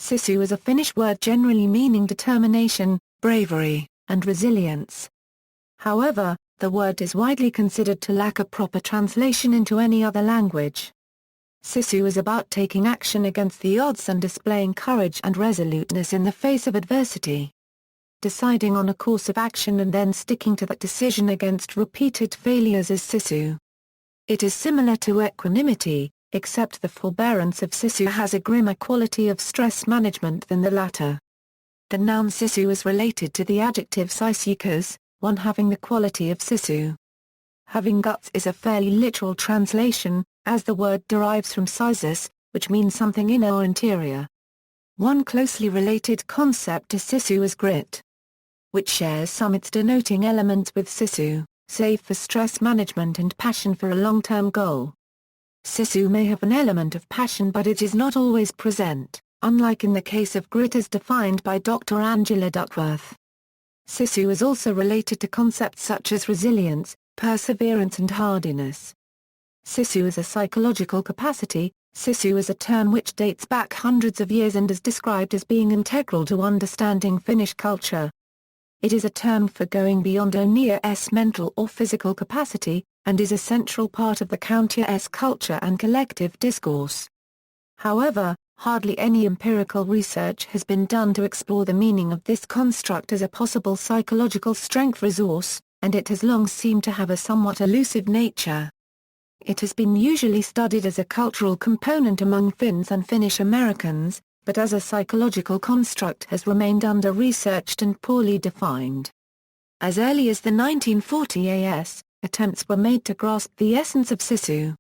Sisu is a Finnish word generally meaning determination, bravery, and resilience. However, the word is widely considered to lack a proper translation into any other language. Sisu is about taking action against the odds and displaying courage and resoluteness in the face of adversity. Deciding on a course of action and then sticking to that decision against repeated failures is sisu. It is similar to equanimity, except the forbearance of sisu has a grimmer quality of stress management than the latter. The noun sisu is related to the adjective sisukas, one having the quality of sisu. Having guts is a fairly literal translation, as the word derives from sisus, which means something inner or interior. One closely related concept to sisu is grit, which shares some its denoting elements with sisu, save for stress management and passion for a long-term goal. Sisu may have an element of passion, but it is not always present, unlike in the case of grit as defined by Dr. Angela Duckworth. Sisu is also related to concepts such as resilience, perseverance and hardiness. Sisu is a psychological capacity. Sisu is a term which dates back hundreds of years and is described as being integral to understanding Finnish culture. It is a term for going beyond one's mental or physical capacity, and is a central part of the county's culture and collective discourse. However, hardly any empirical research has been done to explore the meaning of this construct as a possible psychological strength resource, and it has long seemed to have a somewhat elusive nature. It has been usually studied as a cultural component among Finns and Finnish Americans, but as a psychological construct has remained under-researched and poorly defined. As early as the 1940s, attempts were made to grasp the essence of sisu.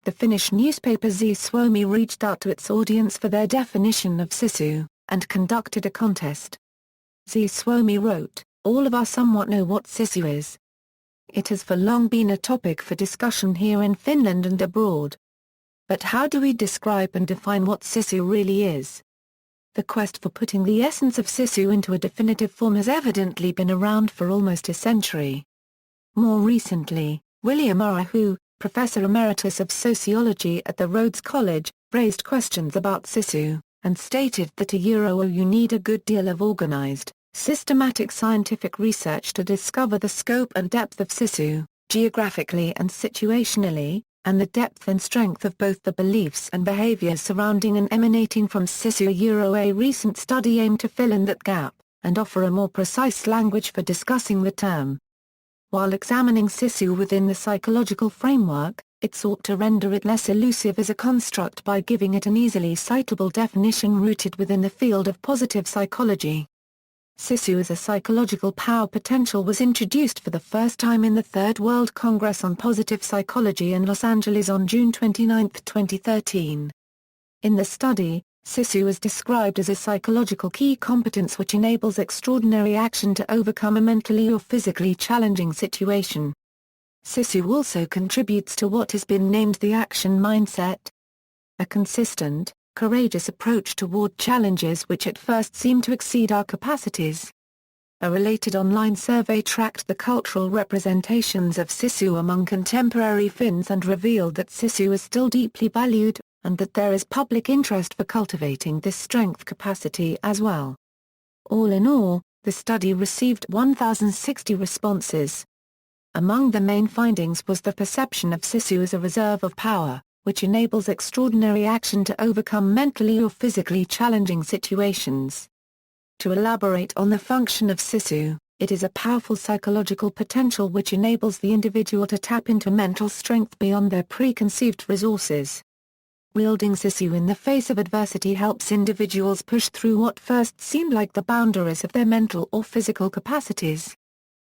The Finnish newspaper Suomi reached out to its audience for their definition of sisu, and conducted a contest. Suomi wrote, "All of us somewhat know what sisu is. It has for long been a topic for discussion here in Finland and abroad. But how do we describe and define what sisu really is?" The quest for putting the essence of sisu into a definitive form has evidently been around for almost a century. More recently, William Arahu, Professor Emeritus of Sociology at the Rhodes College, raised questions about sisu, and stated that you need a good deal of organized, systematic scientific research to discover the scope and depth of sisu, geographically and situationally, and the depth and strength of both the beliefs and behaviors surrounding and emanating from sisu. A recent study aimed to fill in that gap, and offer a more precise language for discussing the term. While examining sisu within the psychological framework, it sought to render it less elusive as a construct by giving it an easily citable definition rooted within the field of positive psychology. Sisu as a psychological power potential was introduced for the first time in the Third World Congress on Positive Psychology in Los Angeles on June 29, 2013. In the study, sisu is described as a psychological key competence which enables extraordinary action to overcome a mentally or physically challenging situation. Sisu also contributes to what has been named the action mindset. A consistent, courageous approach toward challenges which at first seem to exceed our capacities. A related online survey tracked the cultural representations of sisu among contemporary Finns and revealed that sisu is still deeply valued, and that there is public interest for cultivating this strength capacity as well. All in all, the study received 1,060 responses. Among the main findings was the perception of sisu as a reserve of power, which enables extraordinary action to overcome mentally or physically challenging situations. To elaborate on the function of sisu, it is a powerful psychological potential which enables the individual to tap into mental strength beyond their preconceived resources. Wielding sisu in the face of adversity helps individuals push through what first seemed like the boundaries of their mental or physical capacities.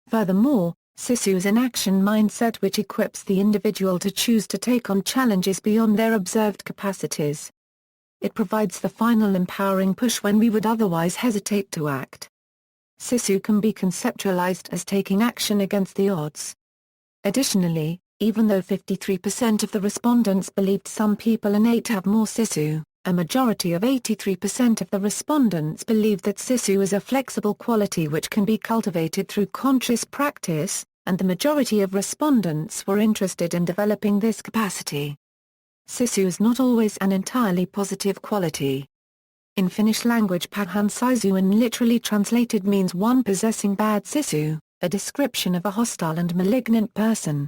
Furthermore, sisu is an action mindset which equips the individual to choose to take on challenges beyond their observed capacities. It provides the final empowering push when we would otherwise hesitate to act. Sisu can be conceptualized as taking action against the odds. Additionally, even though 53% of the respondents believed some people innate have more sisu, a majority of 83% of the respondents believe that sisu is a flexible quality which can be cultivated through conscious practice, and the majority of respondents were interested in developing this capacity. Sisu is not always an entirely positive quality. In Finnish language pahan sisu and literally translated means one possessing bad sisu, a description of a hostile and malignant person.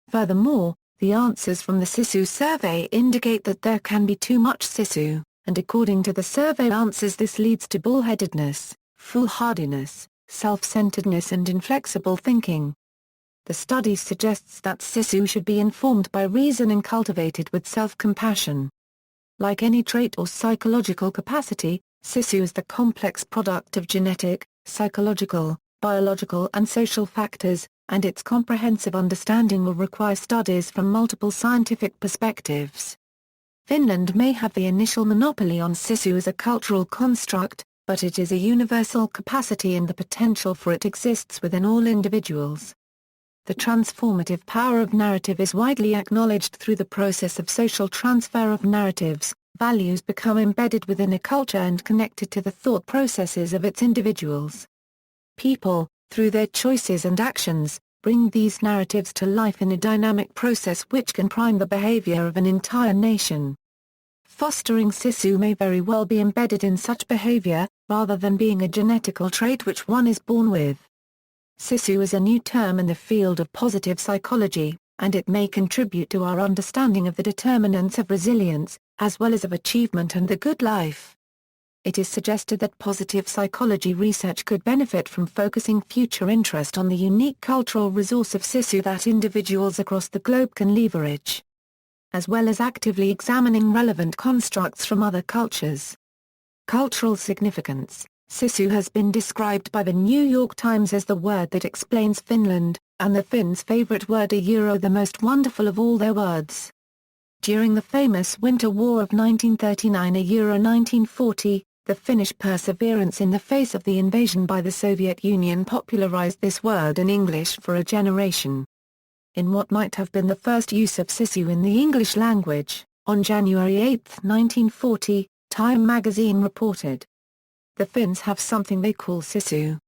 Furthermore, the answers from the Sisu survey indicate that there can be too much sisu, and according to the survey answers this leads to bullheadedness, foolhardiness, self-centeredness and inflexible thinking. The study suggests that sisu should be informed by reason and cultivated with self-compassion. Like any trait or psychological capacity, sisu is the complex product of genetic, psychological, biological and social factors, and its comprehensive understanding will require studies from multiple scientific perspectives. Finland may have the initial monopoly on sisu as a cultural construct, but it is a universal capacity and the potential for it exists within all individuals. The transformative power of narrative is widely acknowledged through the process of social transfer of narratives. Values become embedded within a culture and connected to the thought processes of its individuals. People, through their choices and actions, bring these narratives to life in a dynamic process which can prime the behavior of an entire nation. Fostering sisu may very well be embedded in such behavior, rather than being a genetical trait which one is born with. Sisu is a new term in the field of positive psychology, and it may contribute to our understanding of the determinants of resilience, as well as of achievement and the good life. It is suggested that positive psychology research could benefit from focusing future interest on the unique cultural resource of sisu that individuals across the globe can leverage, as well as actively examining relevant constructs from other cultures. Cultural significance. Sisu has been described by the New York Times as the word that explains Finland, and the Finns' favorite word the most wonderful of all their words. During the famous Winter War of 1939 1940, the Finnish perseverance in the face of the invasion by the Soviet Union popularized this word in English for a generation. In what might have been the first use of sisu in the English language, on January 8, 1940, Time magazine reported, "The Finns have something they call sisu.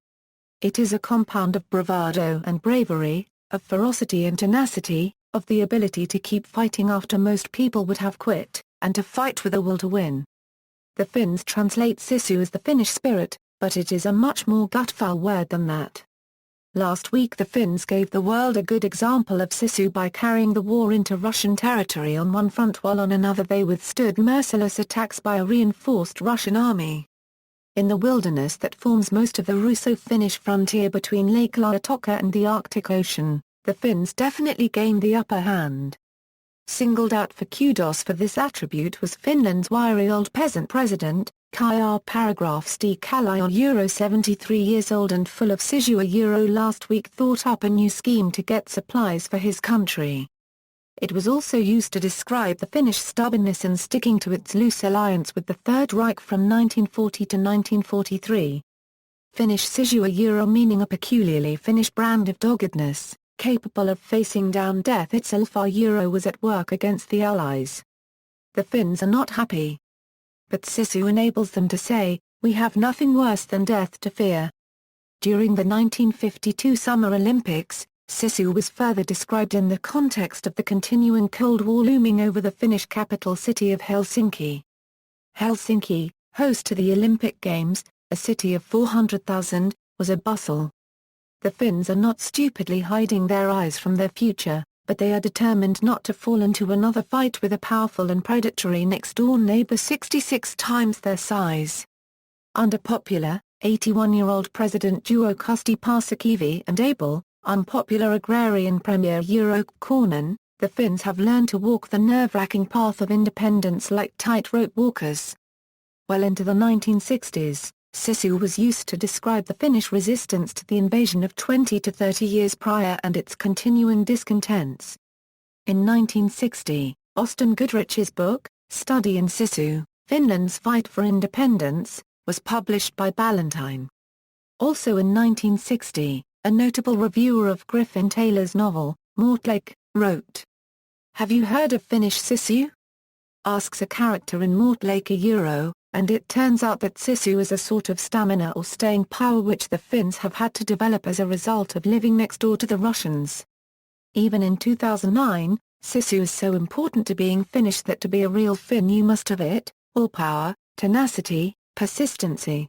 It is a compound of bravado and bravery, of ferocity and tenacity, of the ability to keep fighting after most people would have quit, and to fight with a will to win." The Finns translate sisu as the Finnish spirit, but it is a much more guttural word than that. Last week the Finns gave the world a good example of sisu by carrying the war into Russian territory on one front while on another they withstood merciless attacks by a reinforced Russian army. In the wilderness that forms most of the Russo-Finnish frontier between Lake Laatoka and the Arctic Ocean, the Finns definitely gained the upper hand. Singled out for kudos for this attribute was Finland's wiry old peasant president, Kaija Paragrafsti Kallio 73 years old and full of sisu last week thought up a new scheme to get supplies for his country. It was also used to describe the Finnish stubbornness and sticking to its loose alliance with the Third Reich from 1940 to 1943. Finnish sisu meaning a peculiarly Finnish brand of doggedness, capable of facing down death itself was at work against the Allies. The Finns are not happy. But sisu enables them to say, "We have nothing worse than death to fear." During the 1952 Summer Olympics, sisu was further described in the context of the continuing Cold War looming over the Finnish capital city of Helsinki. Helsinki, host to the Olympic Games, a city of 400,000, was a bustle. The Finns are not stupidly hiding their eyes from their future, but they are determined not to fall into another fight with a powerful and predatory next-door neighbor 66 times their size. Under popular, 81-year-old President Juho Kusti Paasikivi and able, unpopular agrarian Premier Urho Kekkonen, the Finns have learned to walk the nerve-wracking path of independence like tightrope walkers. Well into the 1960s, sisu was used to describe the Finnish resistance to the invasion of 20 to 30 years prior and its continuing discontents. In 1960, Austin Goodrich's book, Study in Sisu, Finland's Fight for Independence, was published by Ballantine. Also in 1960, a notable reviewer of Griffin Taylor's novel, Mortlake, wrote, "Have you heard of Finnish sisu?" asks a character in Mortlake and it turns out that sisu is a sort of stamina or staying power which the Finns have had to develop as a result of living next door to the Russians. Even in 2009, sisu is so important to being Finnish that to be a real Finn you must have it, willpower, tenacity, persistency.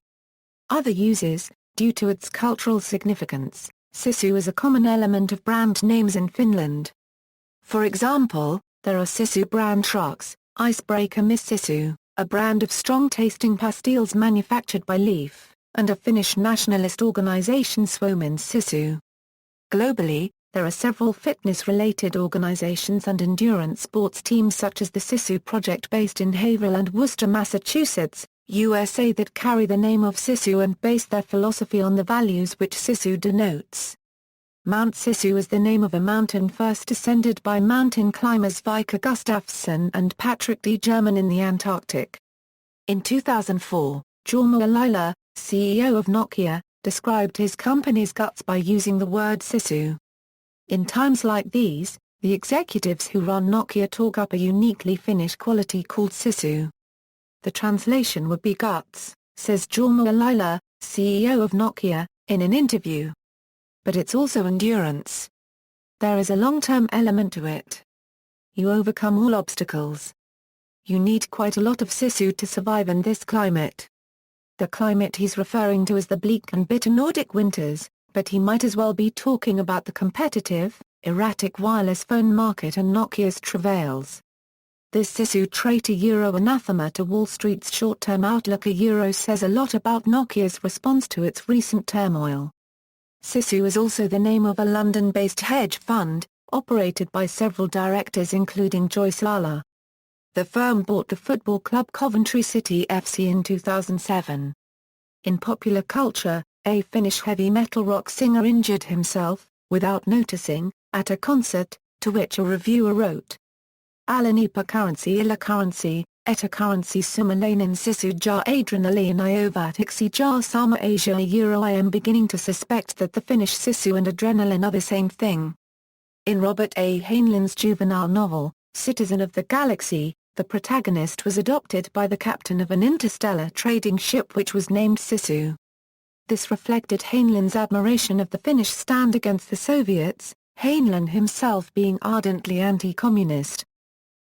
Other uses: due to its cultural significance, Sisu is a common element of brand names in Finland. For example, there are Sisu brand trucks, Icebreaker Miss Sisu, a brand of strong-tasting pastilles manufactured by Leaf, and a Finnish nationalist organisation Suomen Sisu. Globally, there are several fitness-related organizations and endurance sports teams such as the Sisu Project based in Haverhill and Worcester, Massachusetts, USA that carry the name of Sisu and base their philosophy on the values which Sisu denotes. Mount Sisu is the name of a mountain first ascended by mountain climbers Vika Gustafsson and Patrick D. German in the Antarctic. In 2004, Jorma Ollila, CEO of Nokia, described his company's guts by using the word Sisu. In times like these, the executives who run Nokia talk up a uniquely Finnish quality called Sisu. The translation would be guts, says Jorma Ollila, CEO of Nokia, in an interview. But it's also endurance. There is a long-term element to it. You overcome all obstacles. You need quite a lot of Sisu to survive in this climate. The climate he's referring to is the bleak and bitter Nordic winters, but he might as well be talking about the competitive, erratic wireless phone market and Nokia's travails. This Sisu trait anathema to Wall Street's short-term outlook says a lot about Nokia's response to its recent turmoil. Sisu is also the name of a London-based hedge fund, operated by several directors including Joyce Lala. The firm bought the football club Coventry City FC in 2007. In popular culture, a Finnish heavy metal rock singer injured himself, without noticing, at a concert, to which a reviewer wrote, Alanipa currency illa currency, eta currency sumalainen sisu jar adrenaline iovatixi jar sama Asia I am beginning to suspect that the Finnish sisu and adrenaline are the same thing. In Robert A. Heinlein's juvenile novel, Citizen of the Galaxy, the protagonist was adopted by the captain of an interstellar trading ship which was named Sisu. This reflected Heinlein's admiration of the Finnish stand against the Soviets, Heinlein himself being ardently anti-communist.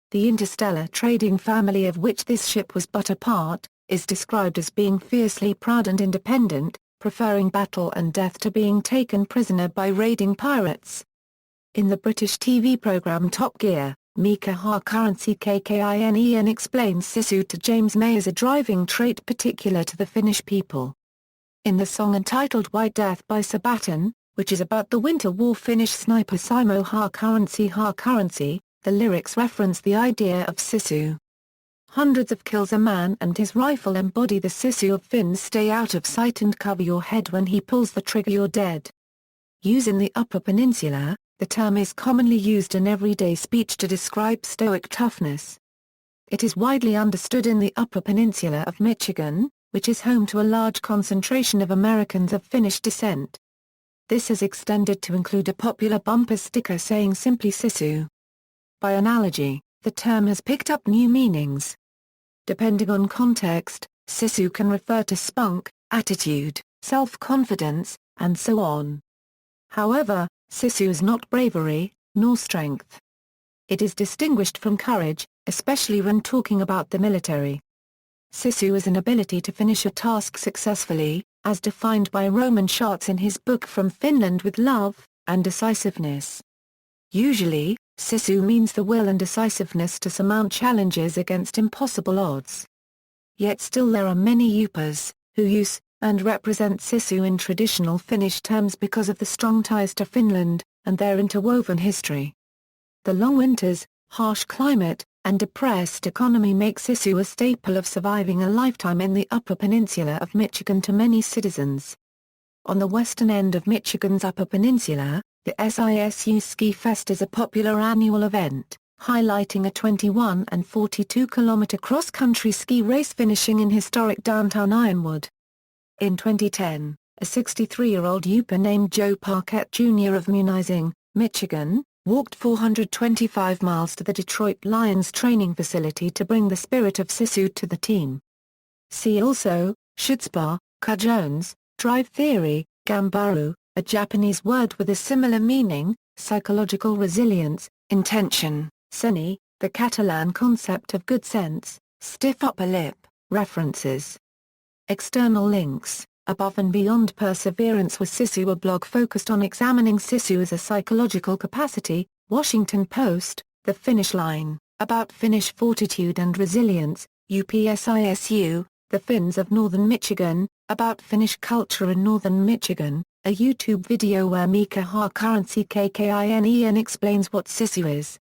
The interstellar trading family of which this ship was but a part, is described as being fiercely proud and independent, preferring battle and death to being taken prisoner by raiding pirates. In the British TV programme Top Gear, Mika Hakkarainen Kkinen explains Sisu to James May as a driving trait particular to the Finnish people. In the song entitled White Death by Sabaton, which is about the Winter War Finnish sniper Simo Hakkarainen, the lyrics reference the idea of Sisu. Hundreds of kills a man and his rifle embody the Sisu of Finns stay out of sight and cover your head when he pulls the trigger you're dead. Used in the Upper Peninsula, the term is commonly used in everyday speech to describe stoic toughness. It is widely understood in the Upper Peninsula of Michigan, which is home to a large concentration of Americans of Finnish descent. This has extended to include a popular bumper sticker saying simply Sisu. By analogy, the term has picked up new meanings. Depending on context, Sisu can refer to spunk, attitude, self-confidence, and so on. However, Sisu is not bravery, nor strength. It is distinguished from courage, especially when talking about the military. Sisu is an ability to finish a task successfully, as defined by Roman Schatz in his book From Finland with Love, and decisiveness. Usually, Sisu means the will and decisiveness to surmount challenges against impossible odds. Yet still there are many Upas, who use, and represent Sisu in traditional Finnish terms because of the strong ties to Finland, and their interwoven history. The long winters, harsh climate, and depressed economy make Sisu a staple of surviving a lifetime in the Upper Peninsula of Michigan to many citizens. On the western end of Michigan's Upper Peninsula, the SISU Ski Fest is a popular annual event, highlighting a 21 and 42-kilometer cross-country ski race finishing in historic downtown Ironwood. In 2010, a 63-year-old Upa named Joe Parkett Jr. of Munising, Michigan, walked 425 miles to the Detroit Lions training facility to bring the spirit of Sisu to the team. See also, Chutzpah, Cajones, Drive Theory, Gambaru, a Japanese word with a similar meaning, psychological resilience, intention, seni, the Catalan concept of good sense, stiff upper lip, References. External links. Above and Beyond Perseverance was Sisu, a blog focused on examining Sisu as a psychological capacity. Washington Post, The Finnish Line, about Finnish fortitude and resilience. UPSISU, The Finns of Northern Michigan, about Finnish culture in Northern Michigan, a YouTube video where Mika Haakaransi Kkinen explains what Sisu is.